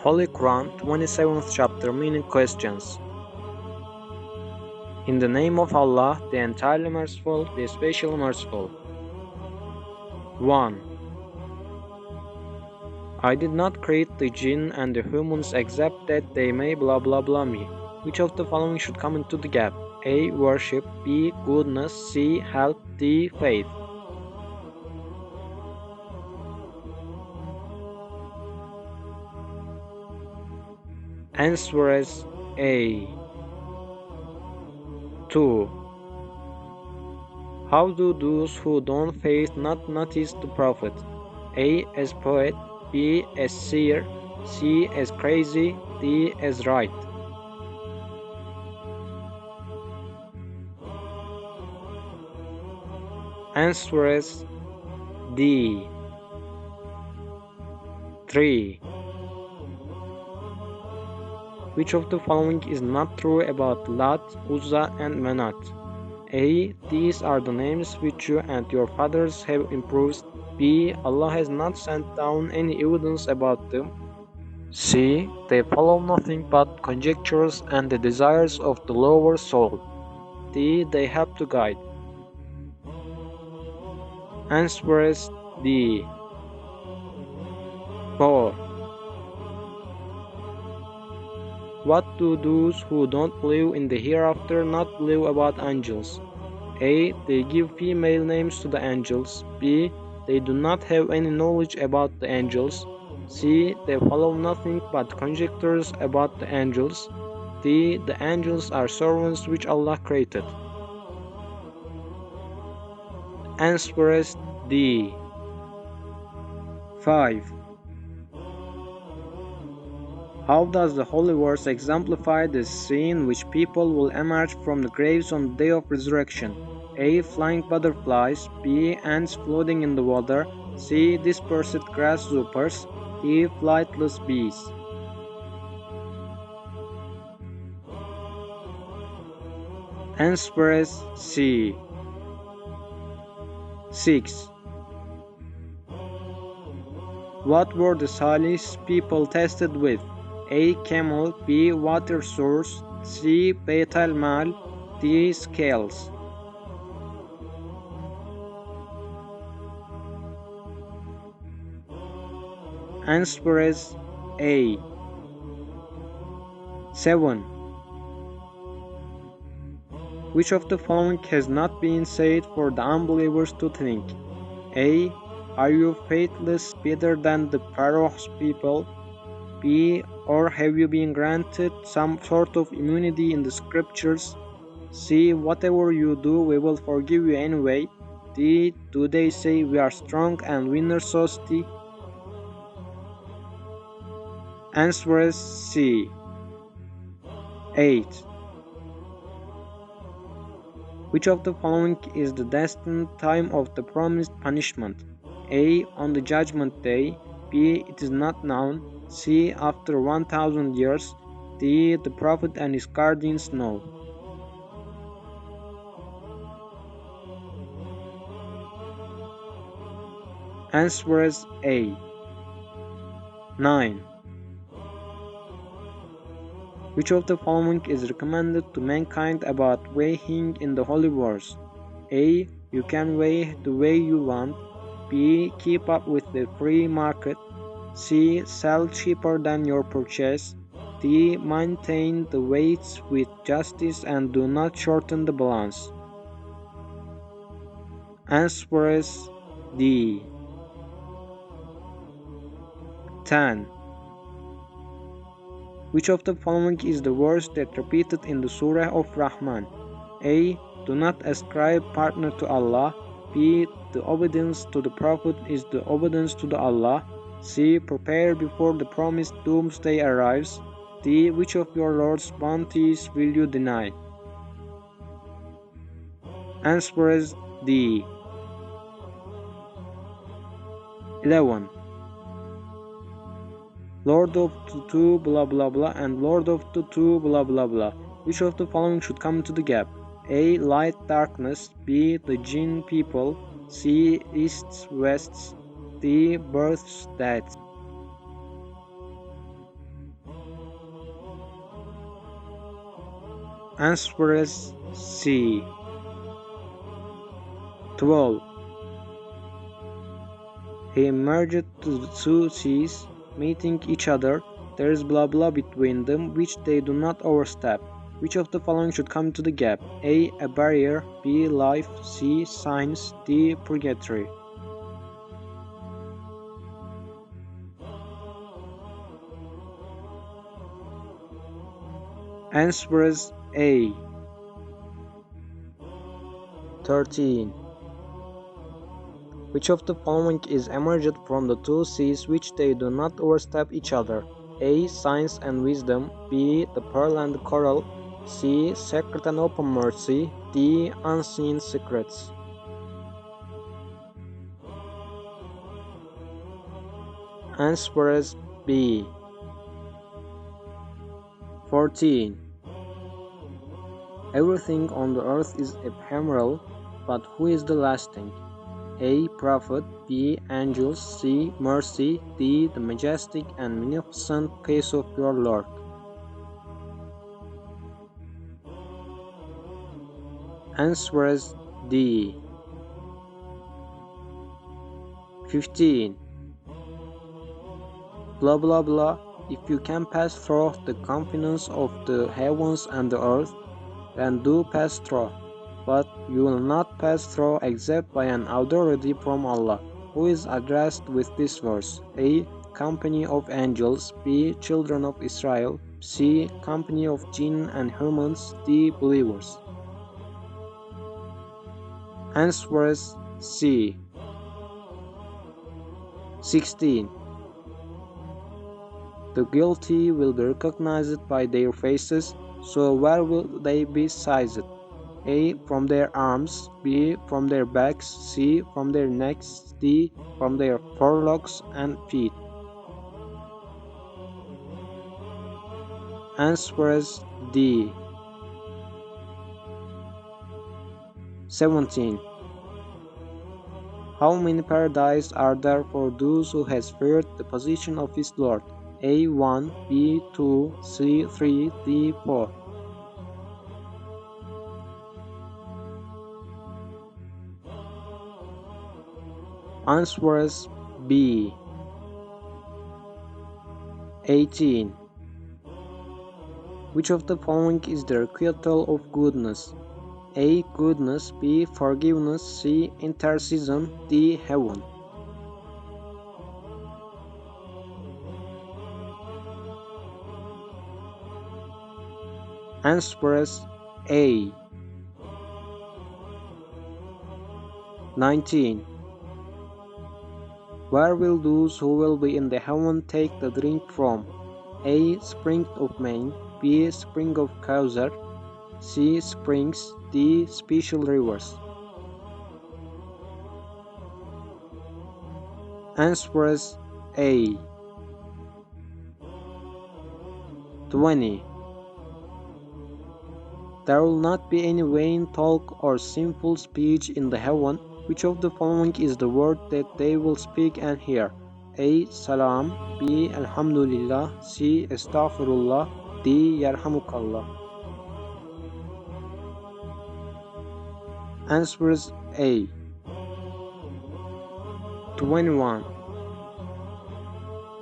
Holy Quran, 27th chapter, meaning questions. In the name of Allah, the entirely merciful, the especially merciful. 1. I did not create the jinn and the humans except that they may blah blah blah me. Which of the following should come into the gap? A. Worship. B. Goodness. C. Help. D. Faith. Answer is A. 2. How do those who don't faith not notice the Prophet? A. As poet. B. As seer. C. As crazy. D. As right. Answer is D. 3. Which of the following is not true about Lat, Uzza, and Manat? A. These are the names which you and your fathers have improved. B. Allah has not sent down any evidence about them. C. They follow nothing but conjectures and the desires of the lower soul. D. They help to guide. Answer is D. 4. What do those who don't believe in the hereafter not believe about angels? A. They give female names to the angels. B. They do not have any knowledge about the angels. C. They follow nothing but conjectures about the angels. D. The angels are servants which Allah created. Answer is D. 5. How does the Holy Verse exemplify the scene which people will emerge from the graves on the day of resurrection? A. Flying butterflies. B. Ants floating in the water. C. Dispersed grasshoppers. D. Flightless bees. Answer is C. 6. What were the Salih's people tested with? A. Camel. B. Water source. C. Beit al-Mal. D. Scales. Answer is A. 7. Which of the following has not been said for the unbelievers to think? A. Are you faithless better than the Pharaoh's people? B. Or have you been granted some sort of immunity in the scriptures? C. Whatever you do, we will forgive you anyway. D. Do they say we are strong and winner society? Answer is C. 8. Which of the following is the destined time of the promised punishment? A. On the judgment day. B. It is not known. C. After 1,000 years. D. The Prophet and his guardians know. Answer is A. 9. Which of the following is recommended to mankind about weighing in the Holy Wars? A. You can weigh the way you want. B. Keep up with the free market. C. Sell cheaper than your purchase. D. Maintain the weights with justice and do not shorten the balance. Answer is D. 10. Which of the following is the verse that repeated in the Surah of Rahman? A. Do not ascribe partner to Allah. B. The obedience to the Prophet is the obedience to the Allah. C. Prepare before the promised doomsday arrives. D. Which of your Lord's bounties will you deny? Answer is D. 11. Lord of the two blah blah blah and Lord of the two blah blah blah. Which of the following should come into the gap? A. Light darkness. B. The jinn people. C. Easts wests. D. Births deaths. Answer is C. 12. He merged the two seas, meeting each other. There is blah blah between them which they do not overstep. Which of the following should come to the gap? A. A barrier. B. Life. C. Science. D. Purgatory. Answer is A. 13. Which of the following is emerged from the two seas which they do not overstep each other? A. Science and wisdom. B. The pearl and the coral. C. Secret and open mercy. D. Unseen secrets. Answer is B. 14. Everything on the earth is ephemeral, but who is the lasting? A. Prophet. B. Angels. C. Mercy. D. The majestic and magnificent face of your Lord. Answer is D. 15. Blah blah blah. If you can pass through the confines of the heavens and the earth, then do pass through. But you will not pass through except by an authority from Allah, who is addressed with this verse. A. Company of angels. B. Children of Israel. C. Company of jinn and humans. D. Believers. Answer is C. 16. The guilty will be recognized by their faces, so where will they be seized? A. From their arms. B. From their backs. C. From their necks. D. From their forelocks and feet. Answer is D. 17. How many paradises are there for those who has feared the position of his Lord? A. 1. B. 2. C. 3. D. 4. Answer is B. 18. Which of the following is the requital of goodness? A. Goodness. B. Forgiveness. C. Intercession. D. Heaven. Answer is A. 19. Where will those who will be in the heaven take the drink from? A. Spring of Maine. B. Spring of Kausar. C. Springs. D. Special rivers. Answer is A. 20. There will not be any vain talk or sinful speech in the heaven. Which of the following is the word that they will speak and hear? A. Salam. B. Alhamdulillah. C. Astaghfirullah. D. Yarhamukallah. Answer is A. 21.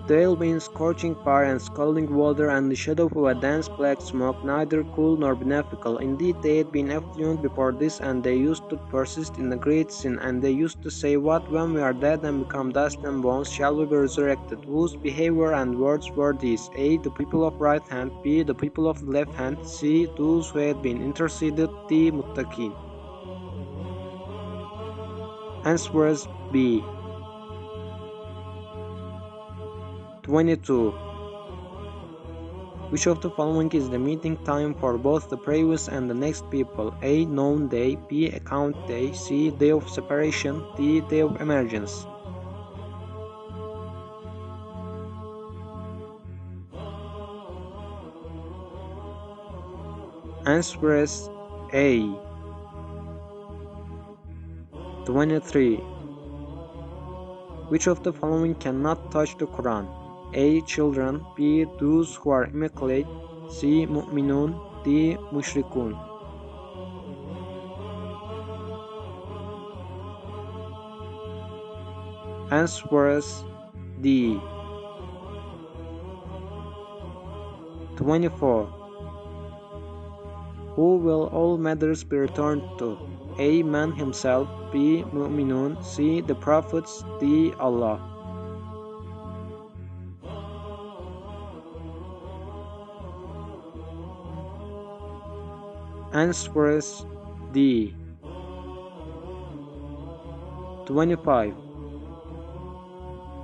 They will be in scorching fire and scalding water and the shadow of a dense black smoke, neither cool nor beneficial. Indeed, they had been affluent before this, and they used to persist in a great sin, and they used to say, What, when we are dead and become dust and bones, shall we be resurrected? Whose behavior and words were these? A. The people of right hand. B. The people of the left hand. C. Those who had been interceded. D. Muttaqin. Answer is B. 22. Which of the following is the meeting time for both the previous and the next people? A. Known day. B. Account day. C. Day of separation. D. Day of emergence. Answer is A. 23. Which of the following cannot touch the Quran? A. Children. B. Those who are immaculate. C. Mu'minun. D. Mushrikun. Answers D. 24. Who will all matters be returned to? A. Man himself. B. Mu'minun. C. The prophets. D. Allah. Answers D. 25.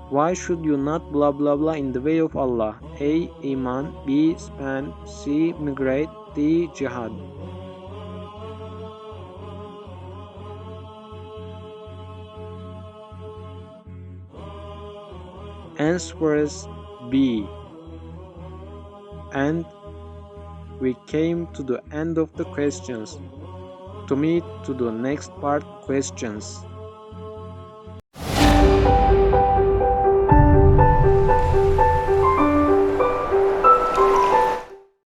Why should you not blah blah blah in the way of Allah? A. Iman. B. Spend. C. Migrate. D. Jihad. Answers B. And we came to the end of the questions. To meet to the next part questions.